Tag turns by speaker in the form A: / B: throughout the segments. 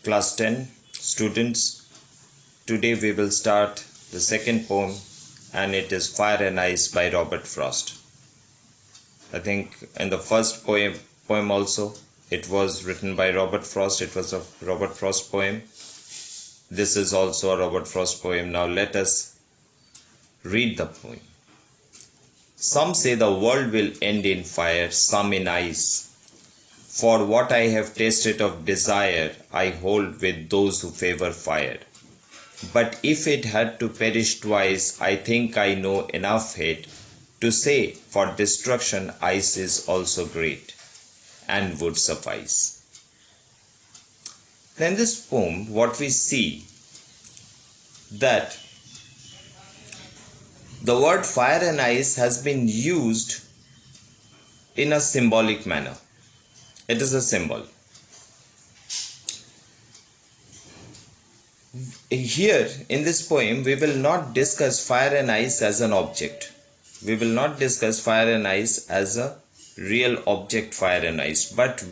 A: Class 10 students, today we will start the second poem, and it is Fire and Ice by Robert Frost. I think in the first poem also it was written by Robert Frost. It was a Robert Frost poem. This is also a Robert Frost poem. Now let us read the poem. Some say the world will end in fire, some in ice. For what I have tasted of desire, I hold with those who favor fire. But if it had to perish twice, I think I know enough hate to say for destruction ice is also great and would suffice. In this poem, what we see that the word fire and ice has been used in a symbolic manner. It is a symbol. Here in this poem, we will not discuss fire and ice as an object. We will not discuss fire and ice as a real object, fire and ice, but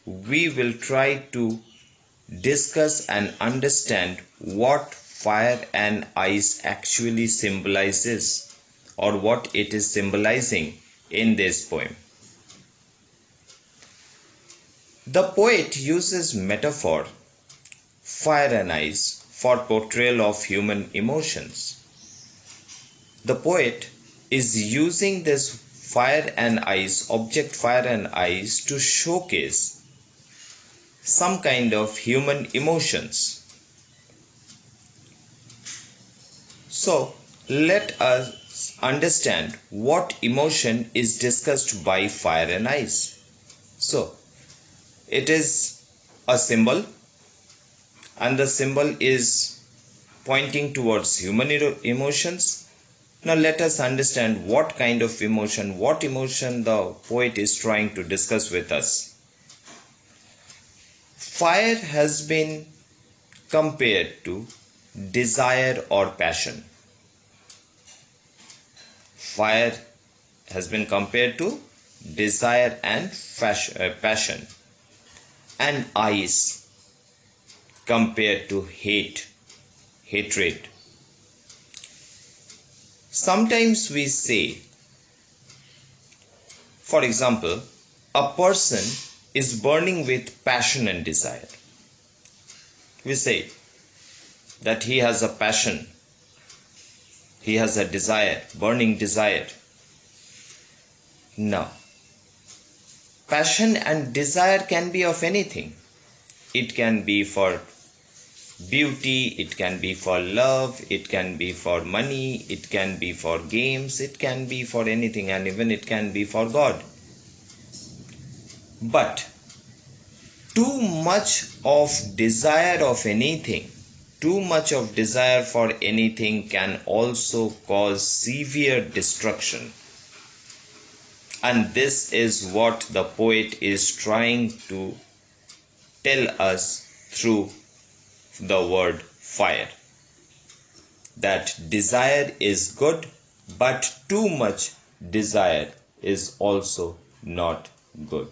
A: we will try to discuss and understand what fire and ice actually symbolizes, or what it is symbolizing in this poem. The poet uses metaphor, fire and ice, for portrayal of human emotions. The poet is using this fire and ice, object fire and ice, to showcase some kind of human emotions. So let us understand what emotion is discussed by fire and ice. So it is a symbol, and the symbol is pointing towards human emotions. Now let us understand what kind of emotion, what emotion the poet is trying to discuss with us. Fire has been compared to desire or passion. Fire has been compared to desire and passion, and ice compared to hatred. Sometimes we say, for example, a person is burning with passion and desire. We say that he has a passion, he has a desire, burning desire. Now, passion and desire can be of anything. It can be for beauty, it can be for love, it can be for money, it can be for games, it can be for anything, and even it can be for God. But too much of desire of anything, too much of desire for anything can also cause severe destruction. And this is what the poet is trying to tell us through the word fire. That desire is good, but too much desire is also not good.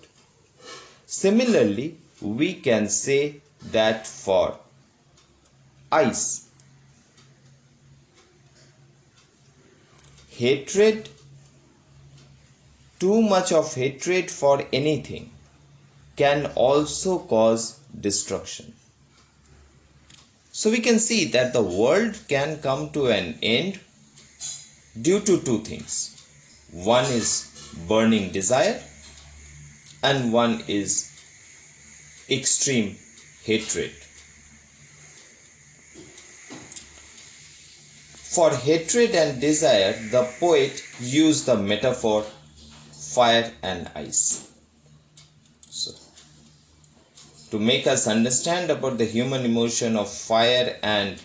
A: Similarly, we can say that for ice. Hatred, too much of hatred for anything can also cause destruction. So we can see that the world can come to an end due to two things. One is burning desire, and one is extreme hatred. For hatred and desire, the poet used the metaphor fire and ice. So, to make us understand about the human emotion of fire and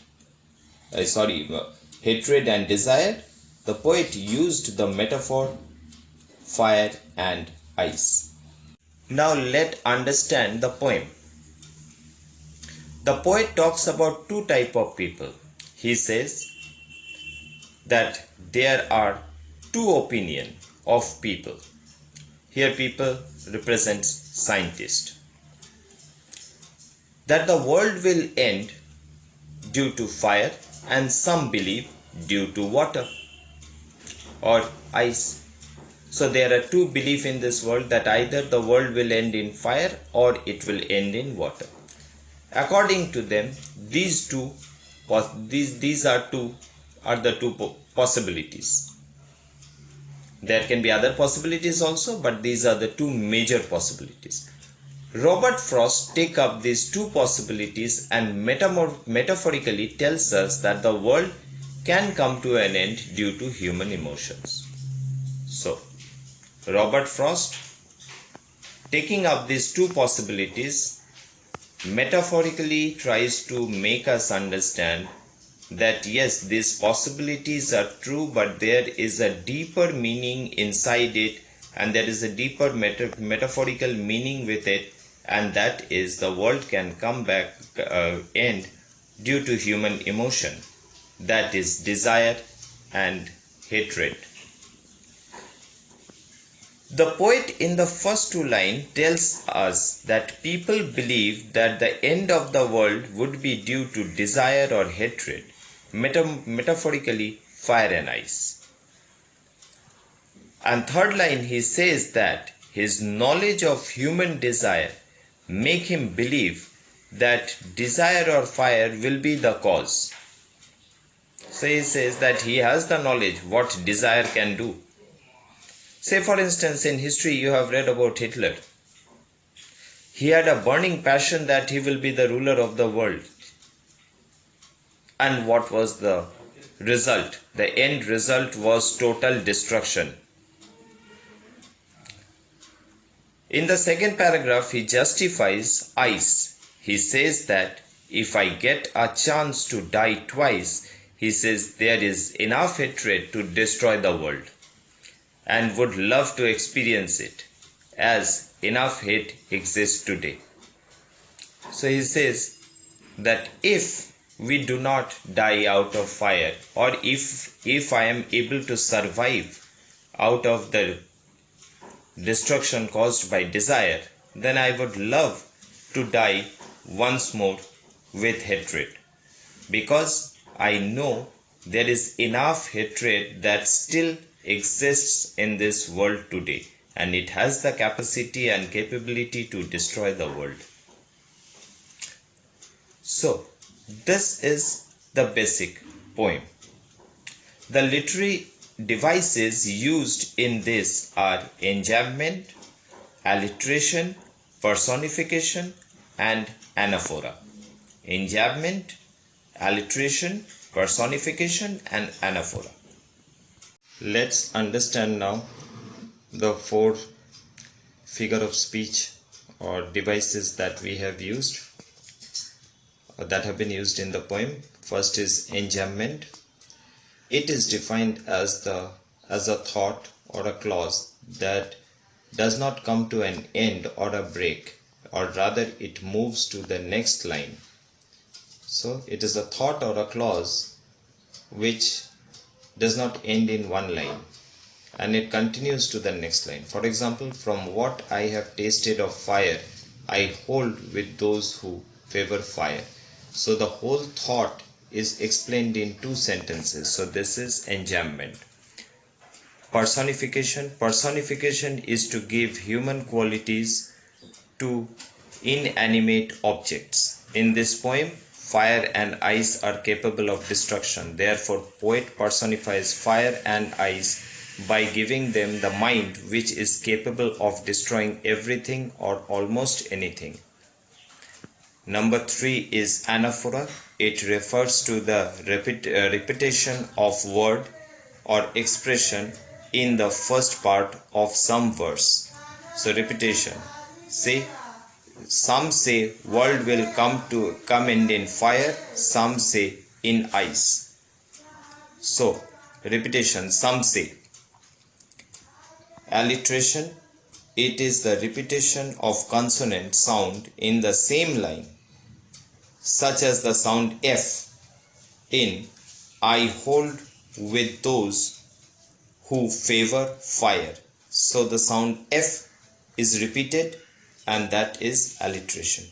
A: hatred and desire, the poet used the metaphor fire and ice. Now let understand the poem. The poet talks about two types of people. He says that there are two opinions of people. Here people represents scientists. that the world will end due to fire, and some believe due to water or ice. So there are two beliefs in this world, that either the world will end in fire or it will end in water. According to them, these are the two possibilities. There can be other possibilities also, but these are the two major possibilities. Robert Frost takes up these two possibilities and metaphorically tells us that the world can come to an end due to human emotions. So, Robert Frost, taking up these two possibilities, metaphorically tries to make us understand that yes, these possibilities are true, but there is a deeper meaning inside it, and there is a deeper metaphorical meaning with it, and that is the world can come back end due to human emotion, that is desire and hatred. The poet in the first two lines tells us that people believe that the end of the world would be due to desire or hatred, metaphorically fire and ice. And third line he says that his knowledge of human desire make him believe that desire or fire will be the cause. So he says that he has the knowledge what desire can do. Say for instance, in history you have read about Hitler. He had a burning passion that he will be the ruler of the world. And what was the result? The end result was total destruction. In the second paragraph he justifies ice. He says that if I get a chance to die twice, he says there is enough hatred to destroy the world, and would love to experience it, as enough hate exists today. So he says that if we do not die out of fire, or if I am able to survive out of the destruction caused by desire, then I would love to die once more with hatred, because I know there is enough hatred that still exists in this world today, and it has the capacity and capability to destroy the world. So this is the basic poem. The literary devices used in this are enjambment, alliteration, personification, and anaphora. Enjambment, alliteration, personification, and anaphora. Let's understand now the four figure of speech or devices that we have used, or that have been used in the poem. First is enjambment. It is defined as a thought or a clause that does not come to an end or a break, or rather it moves to the next line. So it is a thought or a clause which does not end in one line, and it continues to the next line. For example, from what I have tasted of fire, I hold with those who favor fire. So the whole thought is explained in two sentences. So this is enjambment. Personification. Personification is to give human qualities to inanimate objects. In this poem, fire and ice are capable of destruction. Therefore, poet personifies fire and ice by giving them the mind which is capable of destroying everything or almost anything. Number 3 is anaphora. It refers to the repetition of word or expression in the first part of some verse. So repetition. Say, some say world will come end in fire, some say in ice. So repetition, some say. Alliteration. It is the repetition of consonant sound in the same line, such as the sound F in I hold with those who favor fire. So the sound F is repeated, and that is alliteration.